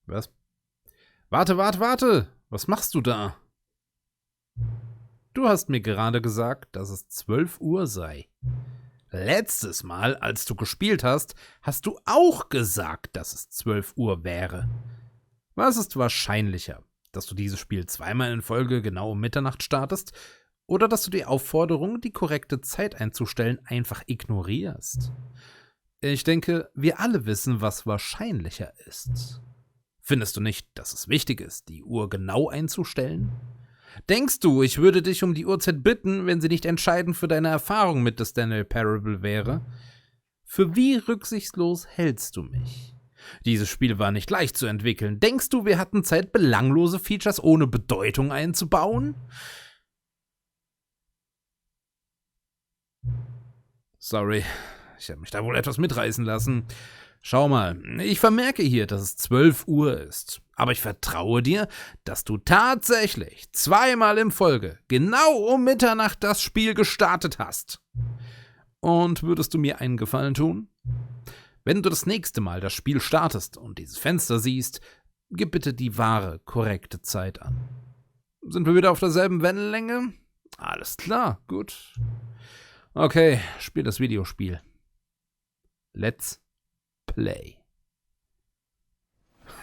Was? Warte! Was machst du da? Du hast mir gerade gesagt, dass es 12 Uhr sei. Letztes Mal, als du gespielt hast, hast du auch gesagt, dass es 12 Uhr wäre. Was ist wahrscheinlicher, dass du dieses Spiel zweimal in Folge genau um Mitternacht startest oder dass du die Aufforderung, die korrekte Zeit einzustellen, einfach ignorierst? Ich denke, wir alle wissen, was wahrscheinlicher ist. Findest du nicht, dass es wichtig ist, die Uhr genau einzustellen? Denkst du, ich würde dich um die Uhrzeit bitten, wenn sie nicht entscheidend für deine Erfahrung mit der Stanley Parable wäre? Für wie rücksichtslos hältst du mich? Dieses Spiel war nicht leicht zu entwickeln. Denkst du, wir hatten Zeit, belanglose Features ohne Bedeutung einzubauen? Sorry, ich habe mich da wohl etwas mitreißen lassen. Schau mal, ich vermerke hier, dass es 12 Uhr ist. Aber ich vertraue dir, dass du tatsächlich zweimal in Folge genau um Mitternacht das Spiel gestartet hast. Und würdest du mir einen Gefallen tun? Wenn du das nächste Mal das Spiel startest und dieses Fenster siehst, gib bitte die wahre, korrekte Zeit an. Sind wir wieder auf derselben Wellenlänge? Alles klar, gut. Okay, spiel das Videospiel. Let's play.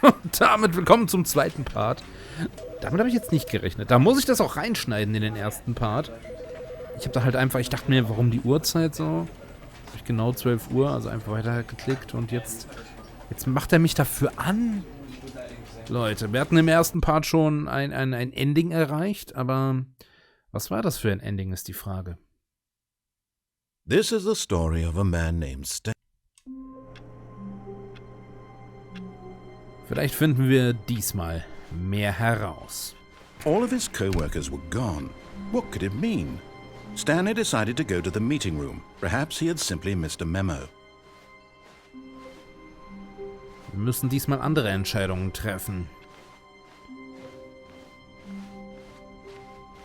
Und damit willkommen zum zweiten Part. Damit habe ich jetzt nicht gerechnet. Da muss ich das auch reinschneiden in den ersten Part. Ich habe da halt einfach, ich dachte mir, warum die Uhrzeit so? Habe ich genau 12 Uhr, also einfach weiter geklickt und jetzt macht er mich dafür an. Leute, wir hatten im ersten Part schon ein Ending erreicht, aber was war das für ein Ending, ist die Frage. This is the story of a man named Stanley. Vielleicht finden wir diesmal mehr heraus. All of his co-workers were gone. What could it mean? Stanley decided to go to the meeting room. Perhaps he had simply missed a memo. Wir müssen diesmal andere Entscheidungen treffen.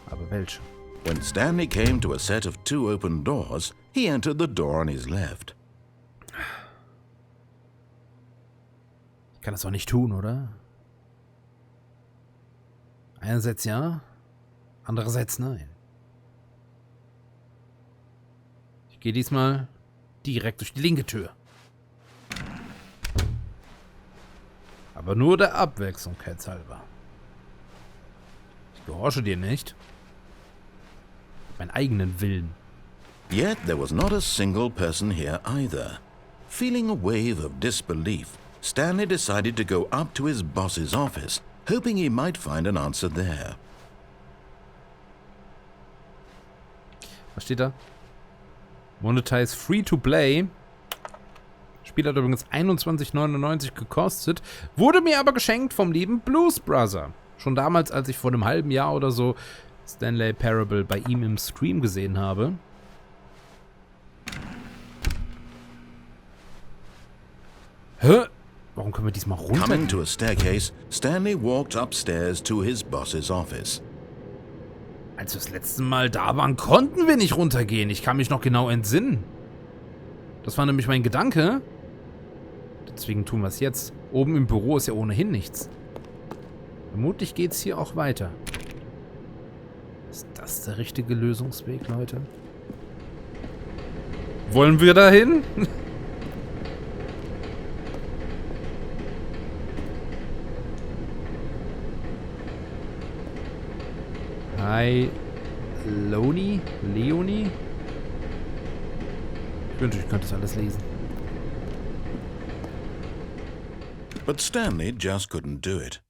Aber welche? When Stanley came to a set of 2 open doors, he entered the door on his left. Ich kann das doch nicht tun, oder? Einerseits ja, andererseits nein. Ich gehe diesmal direkt durch die linke Tür. Aber nur der Abwechslungshalber. Ich gehorche dir nicht. Meinen eigenen Willen. Yet there was not a single person here either. Feeling a wave of disbelief, Stanley decided to go up to his boss's office, hoping he might find an answer there. Was steht da? Monetize free to play. Spiel hat übrigens 21,99 gekostet, wurde mir aber geschenkt vom lieben Blues Brother. Schon damals, als ich vor einem halben Jahr oder so Stanley Parable bei ihm im Stream gesehen habe. Hä? Warum können wir diesmal runter? Coming to a staircase, Stanley walked upstairs to his boss's office. Als wir das letzte Mal da waren, konnten wir nicht runtergehen. Ich kann mich noch genau entsinnen. Das war nämlich mein Gedanke. Deswegen tun wir es jetzt. Oben im Büro ist ja ohnehin nichts. Vermutlich geht es hier auch weiter. Ist das der richtige Lösungsweg, Leute? Wollen wir dahin? Hi, Leonie? Ich wünschte, ich könnte das alles lesen. But Stanley just couldn't do it.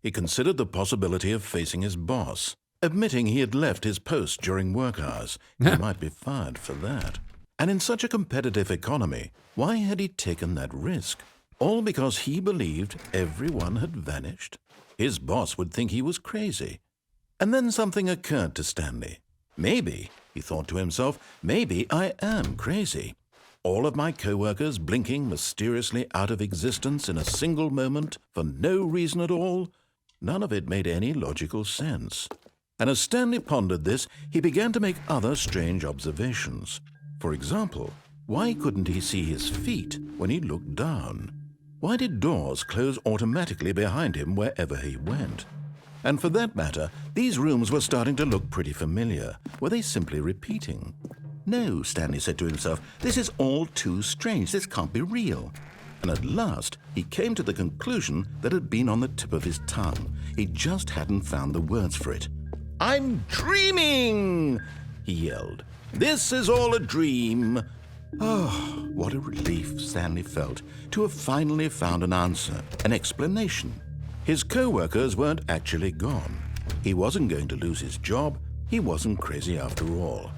He considered the possibility of facing his boss, admitting he had left his post during work hours. He might be fired for that. And in such a competitive economy, why had he taken that risk? All because he believed everyone had vanished? His boss would think he was crazy. And then something occurred to Stanley. Maybe, he thought to himself, maybe I am crazy. All of my co-workers blinking mysteriously out of existence in a single moment for no reason at all? None of it made any logical sense. And as Stanley pondered this, he began to make other strange observations. For example, why couldn't he see his feet when he looked down? Why did doors close automatically behind him wherever he went? And for that matter, these rooms were starting to look pretty familiar. Were they simply repeating? No, Stanley said to himself, this is all too strange. This can't be real. And at last, he came to the conclusion that had been on the tip of his tongue. He just hadn't found the words for it. "I'm dreaming!" he yelled. "This is all a dream." Oh, what a relief Stanley felt to have finally found an answer, an explanation. His co-workers weren't actually gone. He wasn't going to lose his job. He wasn't crazy after all.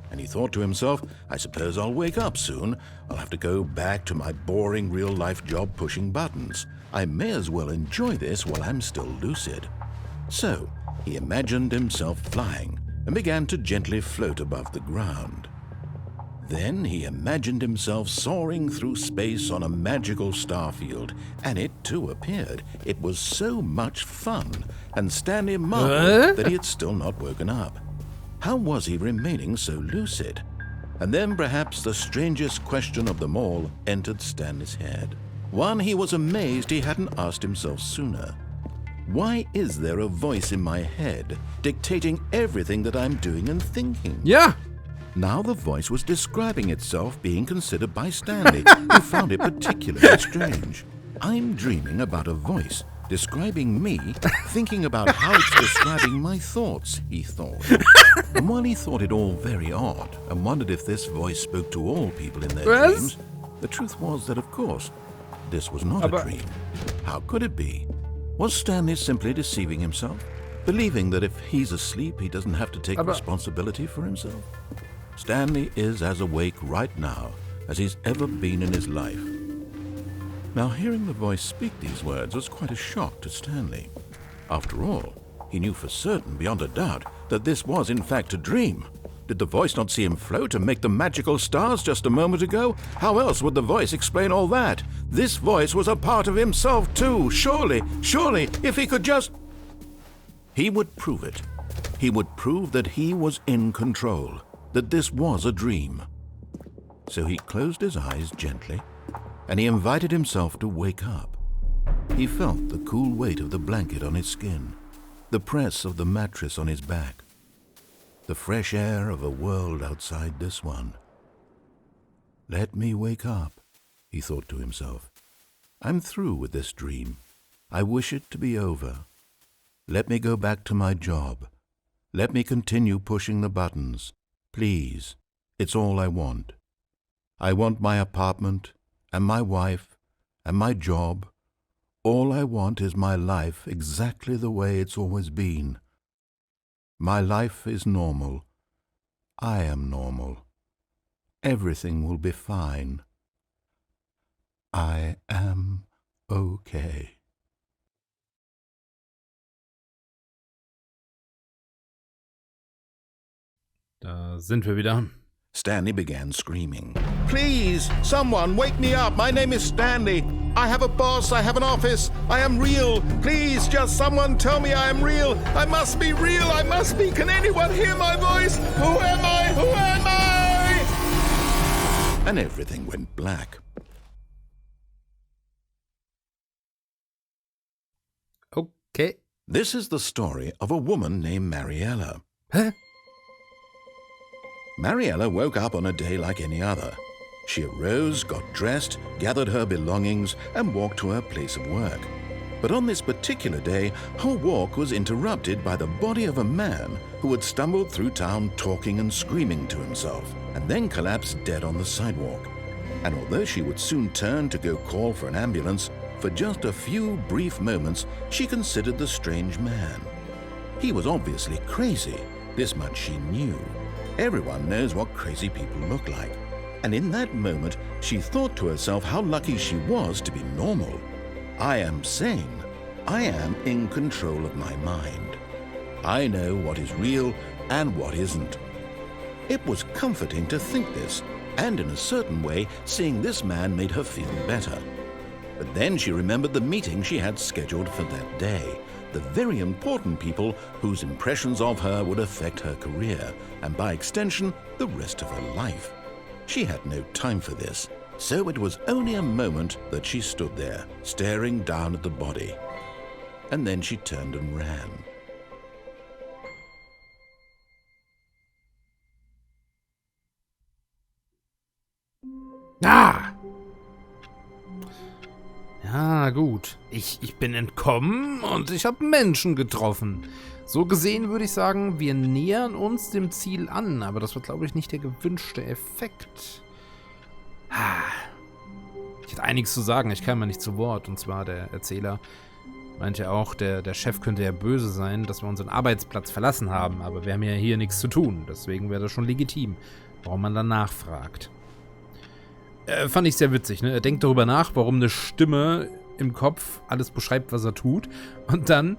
And he thought to himself, I suppose I'll wake up soon. I'll have to go back to my boring real-life job pushing buttons. I may as well enjoy this while I'm still lucid. So he imagined himself flying and began to gently float above the ground. Then he imagined himself soaring through space on a magical starfield, and it too appeared. It was so much fun, and Stanley marveled that he had still not woken up. How was he remaining so lucid? And then perhaps the strangest question of them all entered Stanley's head. One he was amazed he hadn't asked himself sooner. Why is there a voice in my head dictating everything that I'm doing and thinking? Ja. Now the voice was describing itself being considered by Stanley, who found it particularly strange. I'm dreaming about a voice describing me, thinking about how it's describing my thoughts, he thought. And while he thought it all very odd and wondered if this voice spoke to all people in their dreams, the truth was that, of course, this was not a dream. How could it be? Was Stanley simply deceiving himself, believing that if he's asleep, he doesn't have to take responsibility for himself? Stanley is as awake right now as he's ever been in his life. Now, hearing the voice speak these words was quite a shock to Stanley. After all, he knew for certain, beyond a doubt, that this was in fact a dream. Did the voice not see him float and make the magical stars just a moment ago? How else would the voice explain all that? This voice was a part of himself too. Surely, if he could just... He would prove it. He would prove that he was in control, that this was a dream. So he closed his eyes gently, and he invited himself to wake up. He felt the cool weight of the blanket on his skin, the press of the mattress on his back, the fresh air of a world outside this one. Let me wake up, he thought to himself. I'm through with this dream. I wish it to be over. Let me go back to my job. Let me continue pushing the buttons. Please, it's all I want. I want my apartment and my wife and my job. All I want is my life exactly the way it's always been. My life is normal. I am normal. Everything will be fine. I am okay. Da sind wir wieder. Stanley began screaming. Please, someone, wake me up. My name is Stanley. I have a boss. I have an office. I am real. Please, just someone tell me I am real. I must be real. I must be. Can anyone hear my voice? Who am I? Who am I? And everything went black. Okay. This is the story of a woman named Mariella. Hä? Mariella woke up on a day like any other. She arose, got dressed, gathered her belongings, and walked to her place of work. But on this particular day, her walk was interrupted by the body of a man who had stumbled through town talking and screaming to himself, and then collapsed dead on the sidewalk. And although she would soon turn to go call for an ambulance, for just a few brief moments she considered the strange man. He was obviously crazy, this much she knew. Everyone knows what crazy people look like. And in that moment, she thought to herself how lucky she was to be normal. I am sane. I am in control of my mind. I know what is real and what isn't. It was comforting to think this, and in a certain way, seeing this man made her feel better. But then she remembered the meeting she had scheduled for that day. The very important people whose impressions of her would affect her career, and by extension, the rest of her life. She had no time for this. so it was only a moment that she stood there, staring down at the body. And then she turned and ran. Ah! Ja, gut. Ich bin entkommen und ich habe Menschen getroffen. So gesehen würde ich sagen, wir nähern uns dem Ziel an, aber das wird, glaube ich, nicht der gewünschte Effekt. Ich hätte einiges zu sagen, ich kam ja nicht zu Wort, und zwar der Erzähler meinte ja auch, der Chef könnte ja böse sein, dass wir unseren Arbeitsplatz verlassen haben, aber wir haben ja hier nichts zu tun, deswegen wäre das schon legitim, warum man dann nachfragt. Fand ich sehr witzig, ne? Er denkt darüber nach, warum eine Stimme im Kopf alles beschreibt, was er tut. Und dann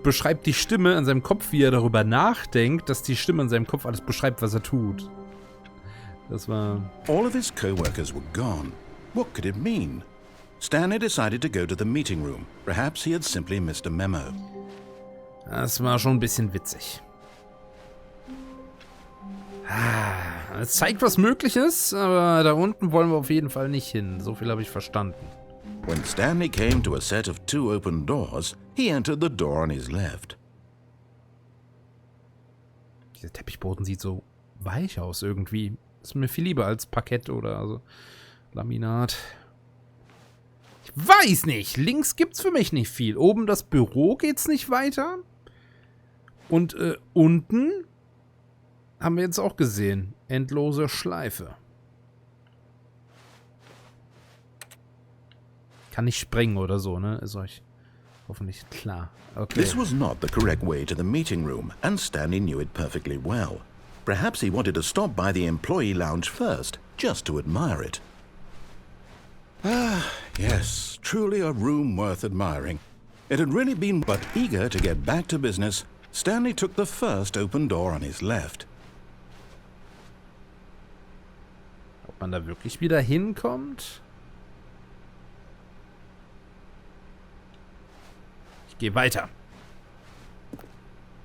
beschreibt die Stimme in seinem Kopf, wie er darüber nachdenkt, dass die Stimme in seinem Kopf alles beschreibt, was er tut. Das war... All of his co-workers were gone. What could it mean? Stanley decided to go to the meeting room. Perhaps he had simply missed a memo. Das war schon ein bisschen witzig. Es zeigt, was möglich ist, aber da unten wollen wir auf jeden Fall nicht hin. So viel habe ich verstanden. When Stanley came to a set of 2 open doors, he entered the door on his left. Dieser Teppichboden sieht so weich aus irgendwie. Ist mir viel lieber als Parkett oder also Laminat. Ich weiß nicht. Links gibt's für mich nicht viel. Oben das Büro geht's nicht weiter. Und unten haben wir jetzt auch gesehen. Endlose Schleife. Kann nicht springen oder so, ne? Ist euch hoffentlich klar. Okay. This was not the correct way to the meeting room, and Stanley knew it perfectly well. Perhaps he wanted to stop by the employee lounge first, just to admire it. Ah, yes, truly a room worth admiring. It had really been, but eager to get back to business, Stanley took the first open door on his left. Ob man da wirklich wieder hinkommt? Ich gehe weiter.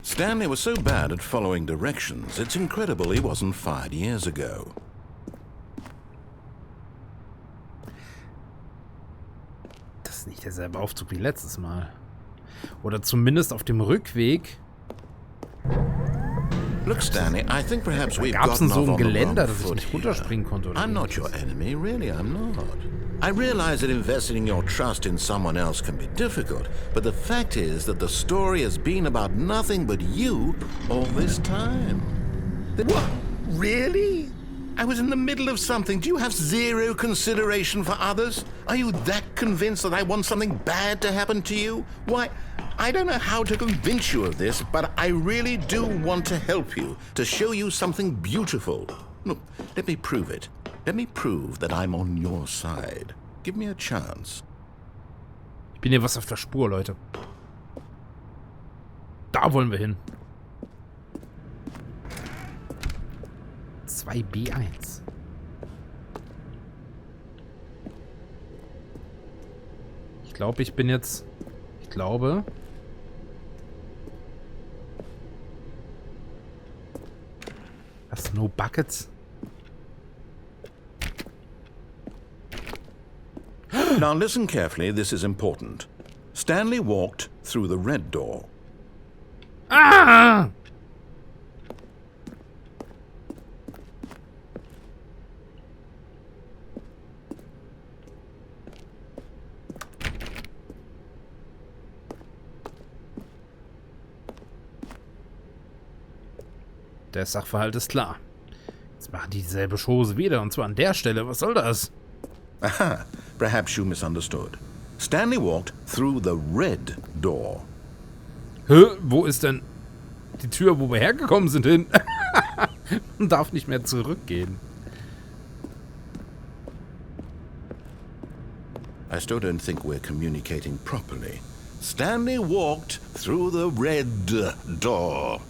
Stanley was so bad at following directions, it's incredible he wasn't fired years ago. Das ist nicht derselbe Aufzug wie letztes Mal. Oder zumindest auf dem Rückweg. Look, Stanley, I think perhaps we've Gab's gotten denn so off ein on the Geländer, wrong dass ich foot nicht here. runterspringen konnte? Oder I'm not your enemy, really, I'm not. I realize that investing your trust in someone else can be difficult, but the fact is that the story has been about nothing but you all this time. What? Really? I was in the middle of something. Do you have zero consideration for others? Are you that convinced that I want something bad to happen to you? Why, I don't know how to convince you of this, but I really do want to help you, to show you something beautiful. Look, let me prove it. Let me prove that I'm on your side. Give me a chance. Ich bin hier was auf der Spur, Leute. Da wollen wir hin. 2B1. Ich glaube, ich bin jetzt... Ich glaube... Was? No Buckets? Now listen carefully, this is important. Stanley walked through the red door. Ah! Der Sachverhalt ist klar. Jetzt machen die dieselbe Chose wieder, und zwar an der Stelle. Was soll das? Aha, perhaps you misunderstood. Stanley walked through the red door. Hä? Wo ist denn die Tür, wo wir hergekommen sind, hin? Man darf nicht mehr zurückgehen. I still don't think we're communicating properly. Stanley walked through the red door.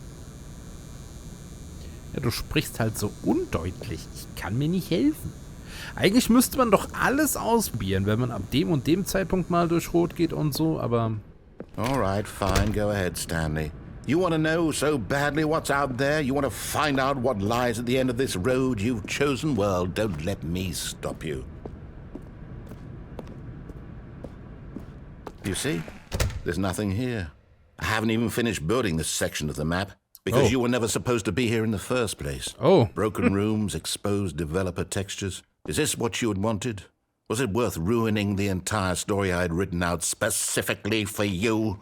Ja, du sprichst halt so undeutlich. Ich kann mir nicht helfen. Eigentlich müsste man doch alles ausprobieren, wenn man ab dem und dem Zeitpunkt mal durch Rot geht und so, aber... All right, fine, go ahead, Stanley. You want to know so badly what's out there? You want to find out what lies at the end of this road you've chosen? Well, don't let me stop you. You see? There's nothing here. I haven't even finished building this section of the map because you were never supposed to be here in the first place. Oh. Broken rooms, exposed developer textures. Is this what you had wanted? Was it worth ruining the entire story I had written out specifically for you?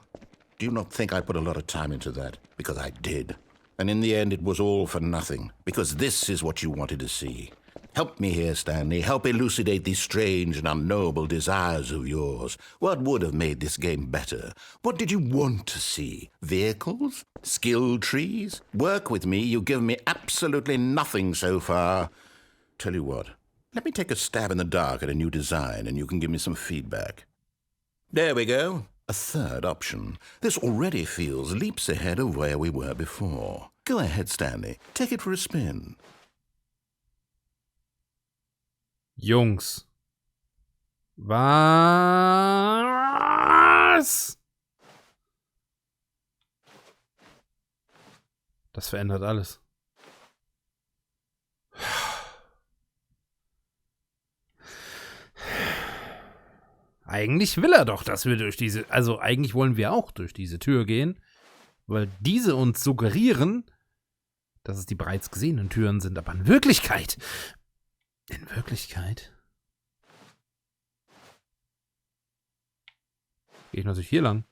Do you not think I put a lot of time into that? Because I did. And in the end, it was all for nothing. Because this is what you wanted to see. Help me here, Stanley. Help elucidate these strange and unknowable desires of yours. What would have made this game better? What did you want to see? Vehicles? Skill trees? Work with me. You've given me absolutely nothing so far. Tell you what. Let me take a stab in the dark at a new design, and you can give me some feedback. There we go. A third option. This already feels leaps ahead of where we were before. Go ahead, Stanley. Take it for a spin. Jungs. Was? Das verändert alles. Eigentlich will er doch, dass wir durch diese... Also eigentlich wollen wir auch durch diese Tür gehen, weil diese uns suggerieren, dass es die bereits gesehenen Türen sind. Aber in Wirklichkeit... In Wirklichkeit... Gehe ich natürlich hier lang.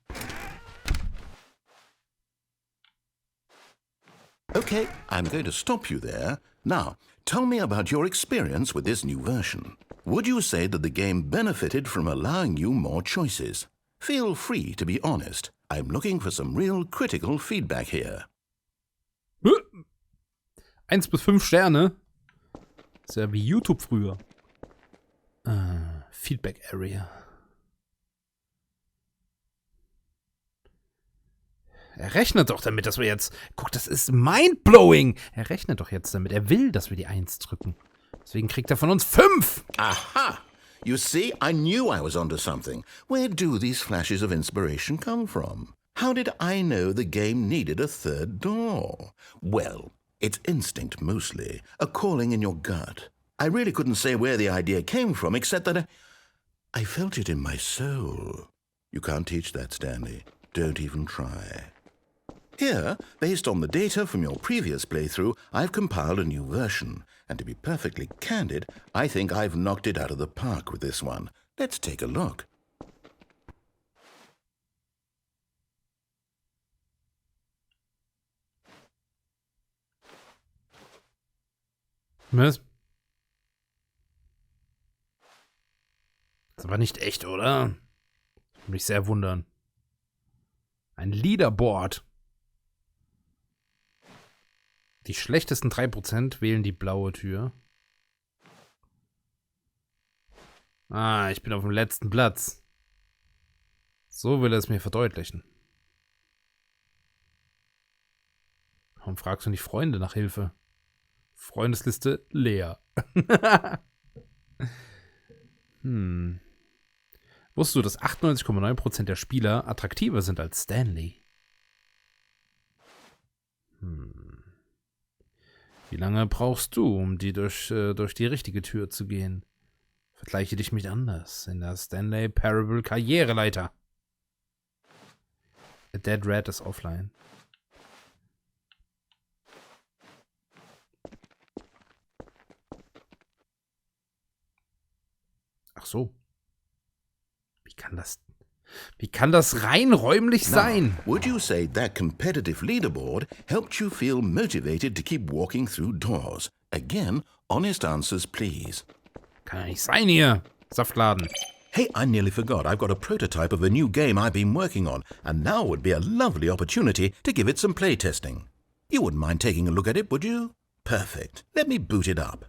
Okay, I'm going to stop you there. Now, tell me about your experience with this new version. Would you say that the game benefited from allowing you more choices? Feel free to be honest. I'm looking for some real critical feedback here. 1 bis 5 Sterne. Ist ja wie YouTube früher. Feedback Area. Er rechnet doch damit, dass wir jetzt... Guck, das ist mindblowing. Er rechnet doch jetzt damit. Er will, dass wir die 1 drücken. Deswegen kriegt er von uns 5. Aha! You see, I knew I was onto something. Where do these flashes of inspiration come from? How did I know the game needed a third door? Well, it's instinct mostly, a calling in your gut. I really couldn't say where the idea came from, except that I felt it in my soul. You can't teach that, Stanley. Don't even try. Here, based on the data from your previous playthrough, I've compiled a new version. And to be perfectly candid, I think I've knocked it out of the park with this one. Let's take a look. Was? Das ist aber nicht echt, oder? Würde mich sehr wundern. Ein Leaderboard. Die schlechtesten 3% wählen die blaue Tür. Ah, ich bin auf dem letzten Platz. So will er es mir verdeutlichen. Warum fragst du nicht Freunde nach Hilfe? Freundesliste leer. Wusstest du, dass 98,9% der Spieler attraktiver sind als Stanley? Wie lange brauchst du, um durch die richtige Tür zu gehen? Vergleiche dich mit anders in der Stanley Parable Karriereleiter. A Dead Rat ist offline. Ach so. Wie kann das rein räumlich sein? Now, would you say that competitive leaderboard helped you feel motivated to keep walking through doors? Again, honest answers, please. Kann ja nicht sein hier. Saftladen. Hey, I nearly forgot. I've got a prototype of a new game I've been working on, and now would be a lovely opportunity to give it some playtesting. You wouldn't mind taking a look at it, would you? Perfect. Let me boot it up.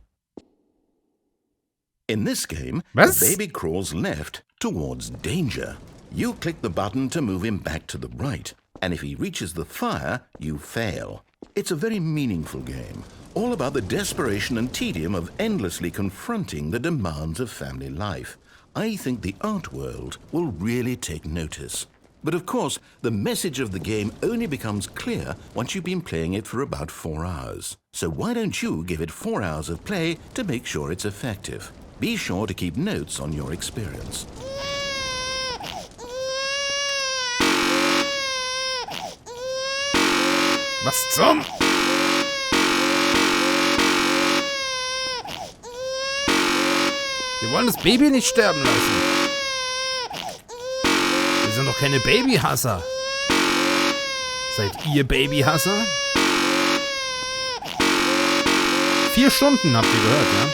In this game, Was? the baby crawls left towards danger. You click the button to move him back to the right, and if he reaches the fire, you fail. It's a very meaningful game, all about the desperation and tedium of endlessly confronting the demands of family life. I think the art world will really take notice. But of course, the message of the game only becomes clear once you've been playing it for about 4 hours. So why don't you give it 4 hours of play to make sure it's effective? Be sure to keep notes on your experience. Was zum? Wir wollen das Baby nicht sterben lassen. Wir sind doch keine Babyhasser. Seid ihr Babyhasser? 4 Stunden habt ihr gehört, ja?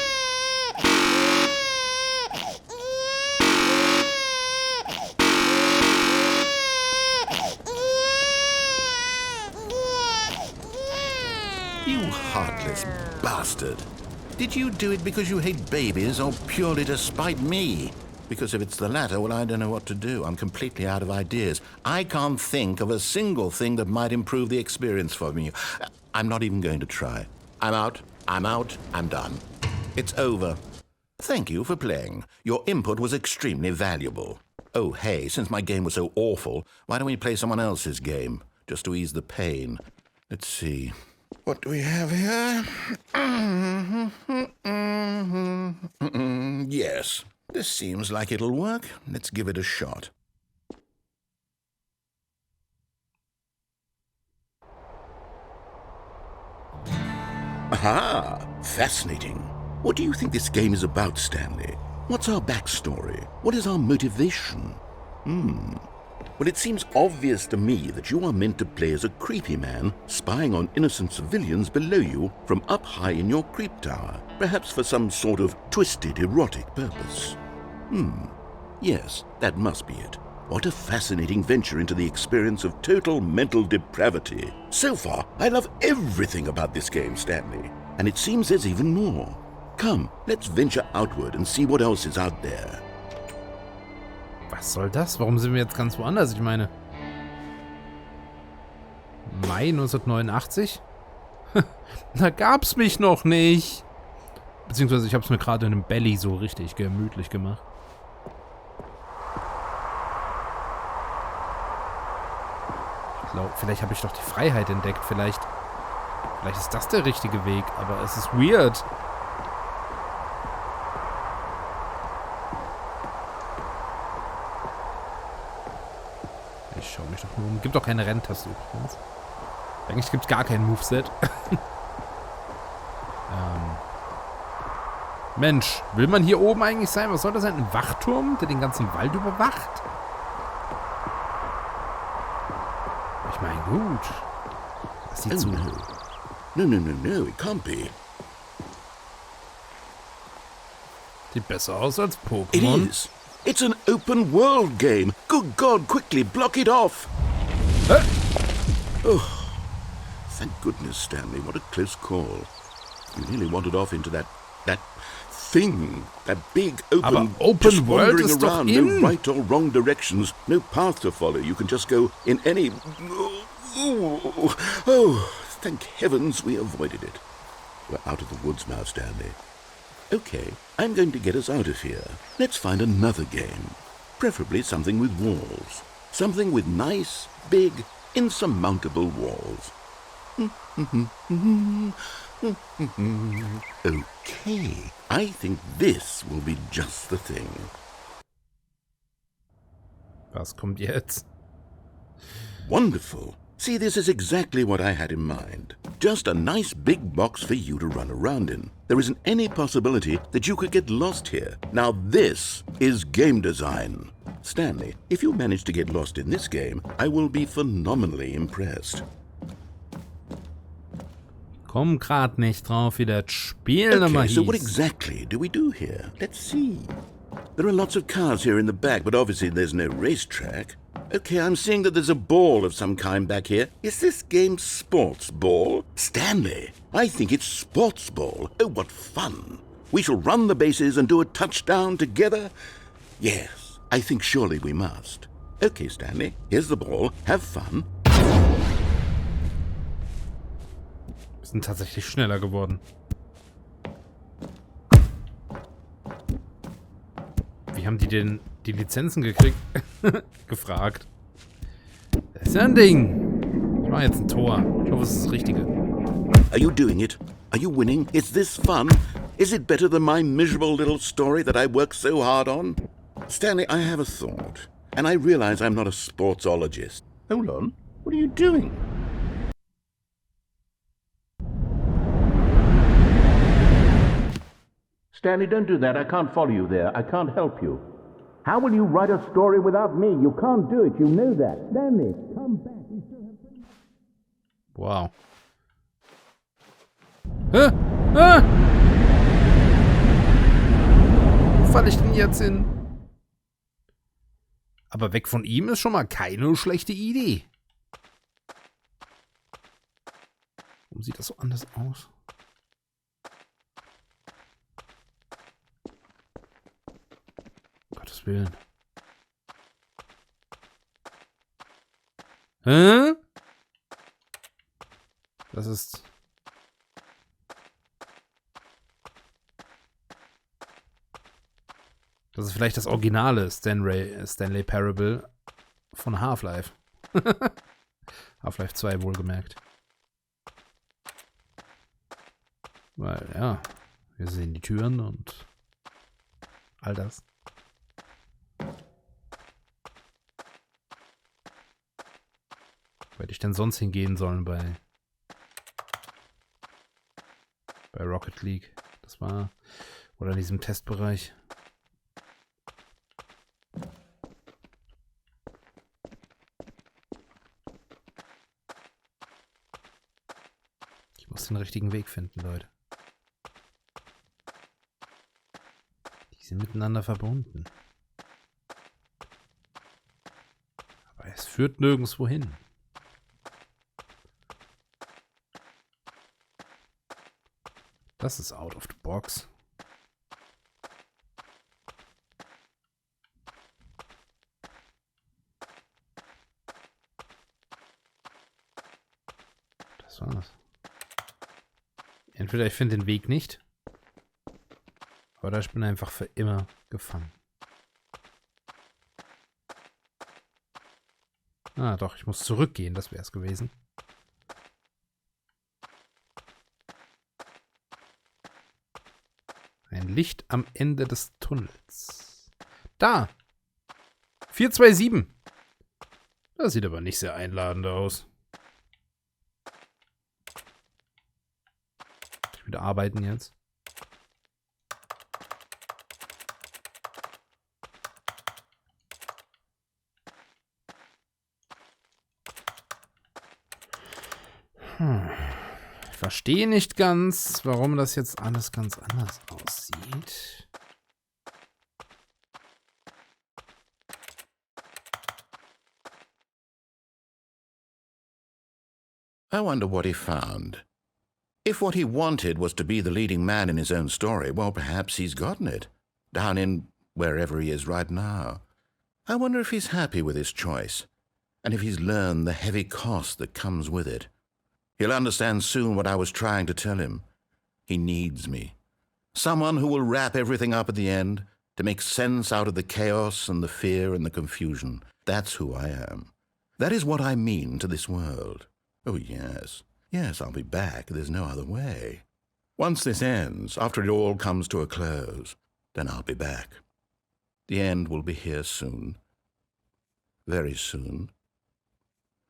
You heartless bastard. Did you do it because you hate babies or purely to spite me? Because if it's the latter, well, I don't know what to do. I'm completely out of ideas. I can't think of a single thing that might improve the experience for me. I'm not even going to try. I'm out. I'm done. It's over. Thank you for playing. Your input was extremely valuable. Oh, hey, since my game was so awful, why don't we play someone else's game? Just to ease the pain. Let's see. What do we have here? Yes, this seems like it'll work. Let's give it a shot. Aha! Fascinating. What do you think this game is about, Stanley? What's our backstory? What is our motivation? Well, it seems obvious to me that you are meant to play as a creepy man spying on innocent civilians below you from up high in your creep tower, perhaps for some sort of twisted erotic purpose. Yes, that must be it. What a fascinating venture into the experience of total mental depravity. So far, I love everything about this game, Stanley. And it seems there's even more. Come, let's venture outward and see what else is out there. Was soll das? Warum sind wir jetzt ganz woanders? Ich meine... Mai 1989? Da gab's mich noch nicht. Beziehungsweise ich hab's mir gerade in einem Belly so richtig gemütlich gemacht. Ich glaube, vielleicht habe ich doch die Freiheit entdeckt. Vielleicht ist das der richtige Weg. Aber es ist weird. Ich schau mich doch nur um. Gibt doch keine Renntaste übrigens. Eigentlich gibt es gar kein Moveset. Mensch, will man hier oben eigentlich sein? Was soll das sein? Ein Wachturm, der den ganzen Wald überwacht? Ich meine, gut. Das sieht so... No, it can't be. Sieht besser aus als It Pokémon. is. It's an open world game. Good God, quickly, block it off. Oh, thank goodness, Stanley. What a close call. You nearly wandered off into that thing. That big Aber open just Open World wandering ist doch around. in. No right or wrong directions. No path to follow. You can just go in any... Oh, thank heavens we avoided it. We're out of the woods now, Stanley. Okay, I'm going to get us out of here. Let's find another game. Preferably something with walls. Something with nice, big, insurmountable walls. Okay, I think this will be just the thing. Was kommt jetzt? Wonderful. See, this is exactly what I had in mind. Just a nice big box for you to run around in. There isn't any possibility that you could get lost here. Now this is game design. Stanley, if you manage to get lost in this game, I will be phenomenally impressed. Komm grad nicht drauf, wie das Spiel nochmal Okay, hieß. so what exactly do we do here? Let's see. There are lots of cars here in the back, but obviously there's no racetrack. Okay, I'm seeing that there's a ball of some kind back here. Is this game sports ball? Stanley, I think it's sports ball. Oh, what fun. We shall run the bases and do a touchdown together? Yes, I think surely we must. Okay, Stanley, here's the ball. Have fun. Wir sind tatsächlich schneller geworden. Wie haben die denn die Lizenzen gekriegt? Gefragt. Das ist ja ein Ding. Ich mache jetzt ein Tor. Ich hoffe, es ist das Richtige. Are you doing it? Are you winning? Is this fun? Is it better than my miserable little story that I worked so hard on? Stanley, I have a thought, and I realize I'm not a sportsologist. Hold on. What are you doing? Stanley, don't do that. I can't follow you there. I can't help you. How will you write a story without me? You can't do it. You know that. Stanley, come back. We still have... Wow. Ah! Wo falle ich denn jetzt hin? Aber weg von ihm ist schon mal keine schlechte Idee. Warum sieht das so anders aus? Um Gottes Willen. Hä? Das ist... Das ist vielleicht das originale Stanley Parable von Half-Life. Half-Life 2 wohlgemerkt. Weil, ja, wir sehen die Türen und all das. Wo hätte ich denn sonst hingehen sollen bei Rocket League? Das war... Oder in diesem Testbereich. Ich muss den richtigen Weg finden, Leute. Die sind miteinander verbunden. Aber es führt nirgendwo hin. Das ist out of the box. Das war's. Entweder ich finde den Weg nicht, oder ich bin einfach für immer gefangen. Ah, doch, ich muss zurückgehen, das wäre es gewesen. Ein Licht am Ende des Tunnels. Da! 427! Das sieht aber nicht sehr einladend aus. Ich wieder arbeiten jetzt. Ich verstehe nicht ganz, warum das jetzt alles ganz anders aussieht. I wonder what he found. If what he wanted was to be the leading man in his own story, well, perhaps he's gotten it. Down in wherever he is right now. I wonder if he's happy with his choice, and if he's learned the heavy cost that comes with it. He'll understand soon what I was trying to tell him. He needs me. Someone who will wrap everything up at the end, to make sense out of the chaos and the fear and the confusion. That's who I am. That is what I mean to this world. Oh, yes. Yes, I'll be back. There's no other way. Once this ends, after it all comes to a close, then I'll be back. The end will be here soon. Very soon.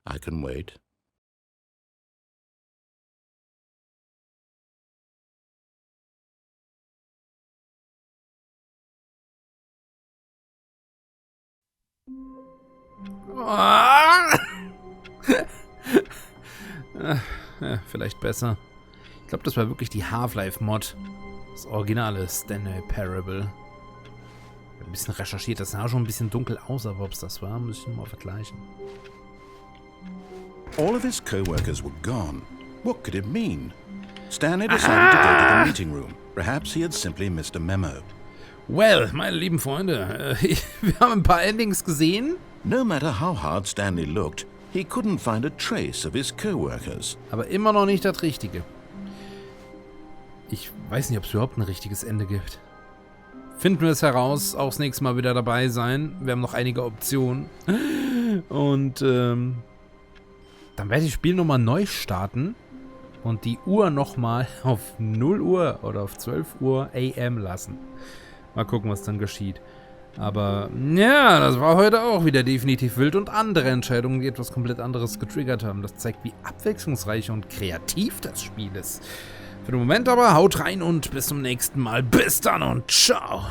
I can wait. Ja, vielleicht besser. Ich glaube, das war wirklich die Half-Life-Mod. Das originale Stanley Parable. Ich habe ein bisschen recherchiert. Das sah schon ein bisschen dunkel aus, aber ob es das war, muss ich mal vergleichen. All of his co-workers were gone. What could it mean? Stanley decided to go to the meeting room. Perhaps he had simply missed a memo. Well, meine lieben Freunde, wir haben ein paar Endings gesehen. No matter how hard Stanley looked, he couldn't find a trace of his co-workers. Aber immer noch nicht das Richtige. Ich weiß nicht, ob es überhaupt ein richtiges Ende gibt. Finden wir es heraus, auch das nächste Mal wieder dabei sein. Wir haben noch einige Optionen. Und dann werde ich das Spiel nochmal neu starten und die Uhr nochmal auf 0 Uhr oder auf 12 Uhr AM lassen. Mal gucken, was dann geschieht. Aber ja, das war heute auch wieder definitiv wild und andere Entscheidungen, die etwas komplett anderes getriggert haben. Das zeigt, wie abwechslungsreich und kreativ das Spiel ist. Für den Moment aber haut rein und bis zum nächsten Mal. Bis dann und ciao.